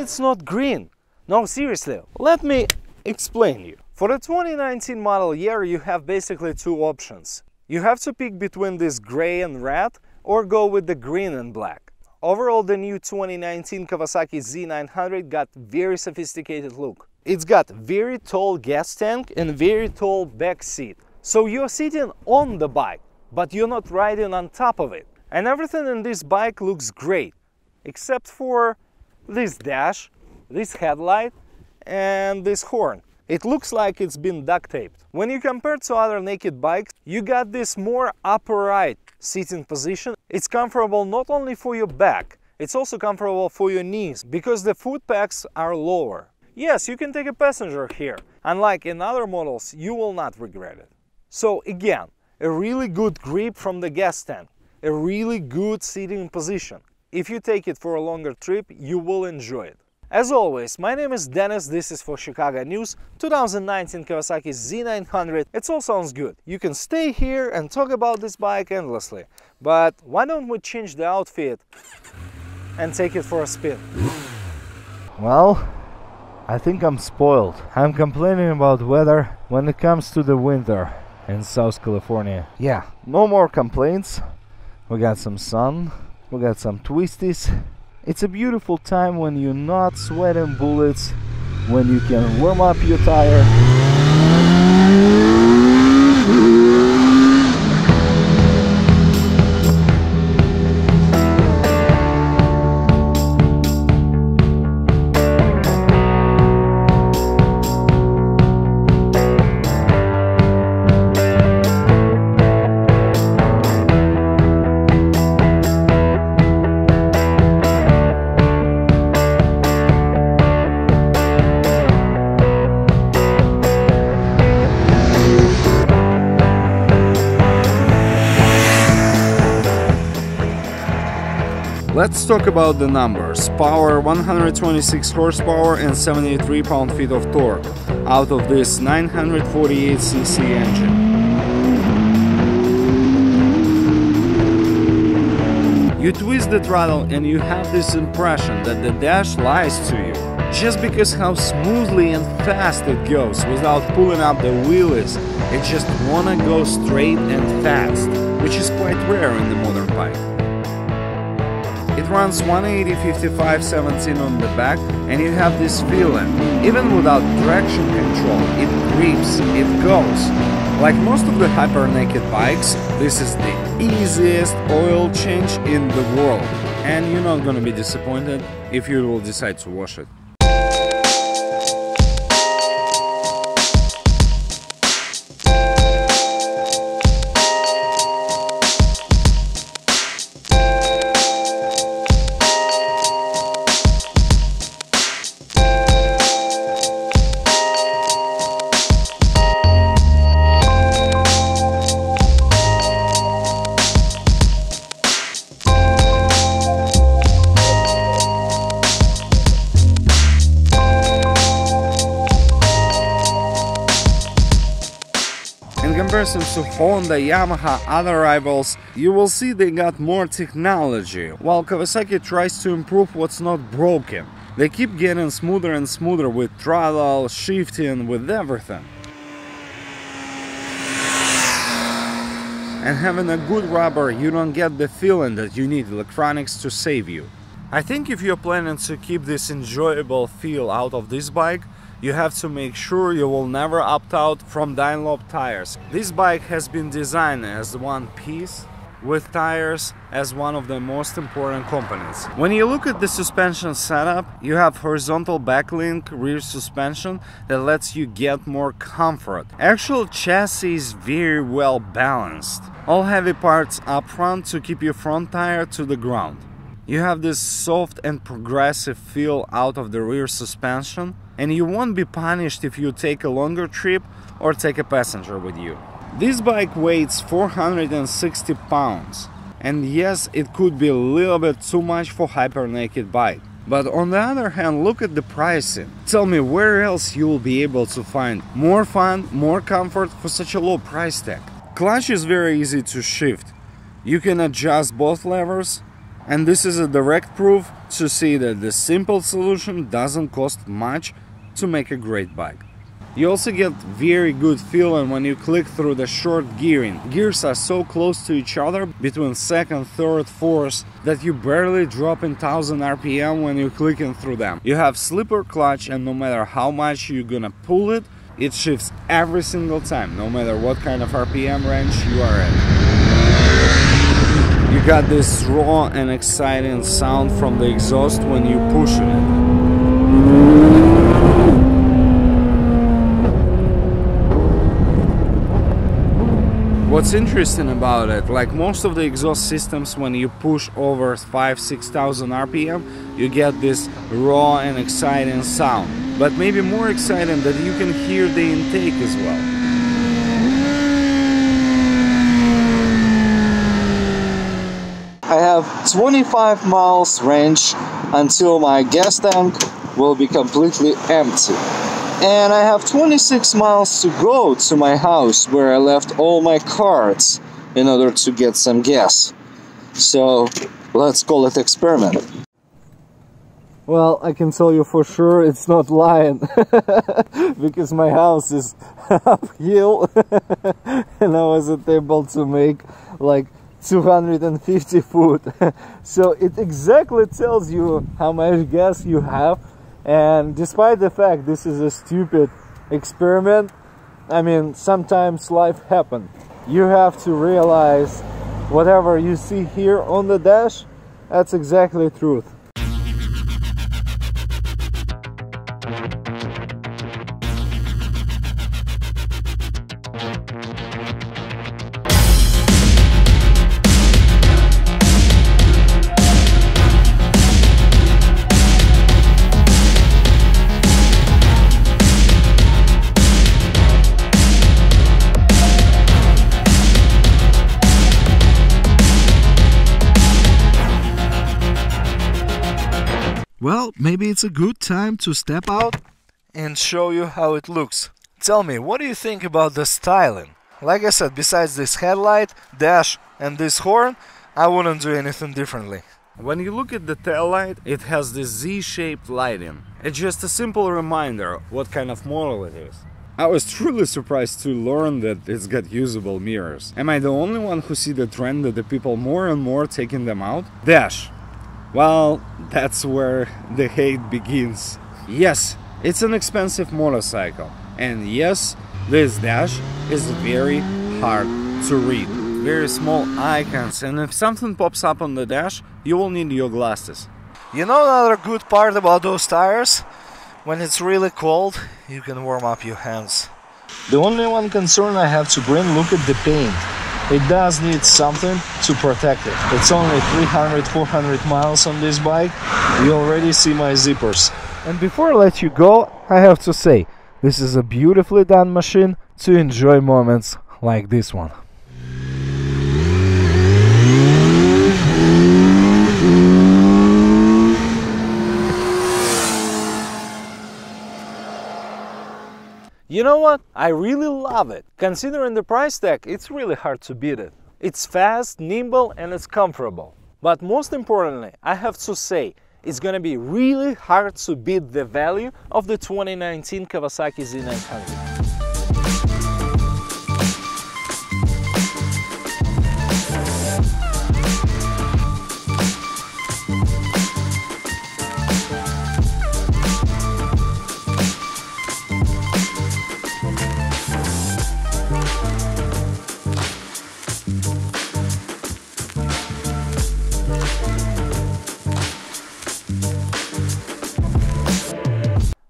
it's not green? No, seriously, let me explain you. For the 2019 model year, you have basically two options. You have to pick between this gray and red or go with the green and black. Overall, the new 2019 Kawasaki Z900 got very sophisticated look. It's got very tall gas tank and very tall back seat. So you're sitting on the bike, but you're not riding on top of it. And everything in this bike looks great, except for this dash, this headlight, and this horn. It looks like it's been duct taped. When you compare to other naked bikes, you got this more upright seating position. It's comfortable not only for your back, it's also comfortable for your knees because the foot pegs are lower. Yes, you can take a passenger here. Unlike in other models, you will not regret it. So again, a really good grip from the gas tank, a really good seating position. If you take it for a longer trip, you will enjoy it. As always, my name is Dennis, this is for Chicago News, 2019 Kawasaki Z900. It all sounds good. You can stay here and talk about this bike endlessly. But why don't we change the outfit and take it for a spin? Well, I think I'm spoiled. I'm complaining about weather when it comes to the winter in South California. Yeah, no more complaints. We got some sun, we got some twisties. It's a beautiful time when you're not sweating bullets, when you can warm up your tire. Let's talk about the numbers. Power 126 horsepower and 73 pound-feet of torque out of this 948cc engine. You twist the throttle and you have this impression that the dash lies to you, just because how smoothly and fast it goes without pulling up the wheelies. It just wanna go straight and fast, which is quite rare in the modern bike. It runs 180, 55, 17 on the back, and you have this feeling. Even without traction control, it grips, it goes. Like most of the hyper naked bikes, this is the easiest oil change in the world. And you're not gonna be disappointed if you will decide to wash it. In comparison to Honda, Yamaha, other rivals, you will see they got more technology, while Kawasaki tries to improve what's not broken. They keep getting smoother and smoother with throttle, shifting, with everything. And having a good rubber, you don't get the feeling that you need electronics to save you. I think if you're planning to keep this enjoyable feel out of this bike, you have to make sure you will never opt out from Dunlop tires. This bike has been designed as one piece, with tires as one of the most important components. When you look at the suspension setup, you have horizontal backlink rear suspension that lets you get more comfort. Actual chassis is very well balanced. All heavy parts up front to keep your front tire to the ground. You have this soft and progressive feel out of the rear suspension, and you won't be punished if you take a longer trip or take a passenger with you. This bike weighs 460 pounds, and yes, it could be a little bit too much for hyper naked bike. But on the other hand, look at the pricing. Tell me where else you will be able to find more fun, more comfort for such a low price tag. Clutch is very easy to shift. You can adjust both levers, And this is a direct proof to see that the simple solution doesn't cost much to make a great bike. You also get very good feeling when you click through the short gearing. Gears are so close to each other between second, third, fourth that you barely drop in 1000 RPM when you're clicking through them. You have slipper clutch, and no matter how much you're gonna pull it, it shifts every single time, no matter what kind of RPM range you are in. You got this raw and exciting sound from the exhaust when you push it. What's interesting about it, like most of the exhaust systems, when you push over 5-6,000 RPM, you get this raw and exciting sound. But maybe more exciting that you can hear the intake as well. I have 25 miles range until my gas tank will be completely empty. And I have 26 miles to go to my house where I left all my cards in order to get some gas. So let's call it experiment. Well, I can tell you for sure it's not lying because my house is uphill and I wasn't able to make like 250 foot. So it exactly tells you how much gas you have. And despite the fact this is a stupid experiment, I mean, sometimes life happens. You have to realize whatever you see here on the dash, that's exactly the truth. Well, maybe it's a good time to step out and show you how it looks. Tell me, what do you think about the styling? Like I said, besides this headlight, dash and this horn, I wouldn't do anything differently. When you look at the taillight, it has this Z-shaped lighting. It's just a simple reminder what kind of model it is. I was truly surprised to learn that it's got usable mirrors. Am I the only one who see the trend that the people more and more taking them out? Dash. Well, that's where the hate begins. Yes, it's an expensive motorcycle. And yes, this dash is very hard to read. Very small icons, and if something pops up on the dash, you will need your glasses. You know another good part about those tires? When it's really cold, you can warm up your hands. The only one concern I have to bring, look at the paint. It does need something to protect it. It's only 300-400 miles on this bike. You already see my zippers. And before I let you go, I have to say, this is a beautifully done machine to enjoy moments like this one. You know what? I really love it. Considering the price tag, it's really hard to beat it. It's fast, nimble, and it's comfortable. But most importantly, I have to say, it's gonna be really hard to beat the value of the 2019 Kawasaki Z900.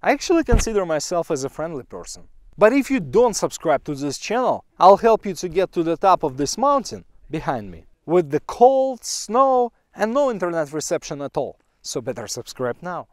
I actually consider myself as a friendly person. But if you don't subscribe to this channel, I'll help you to get to the top of this mountain behind me with the cold, snow and no internet reception at all. So better subscribe now.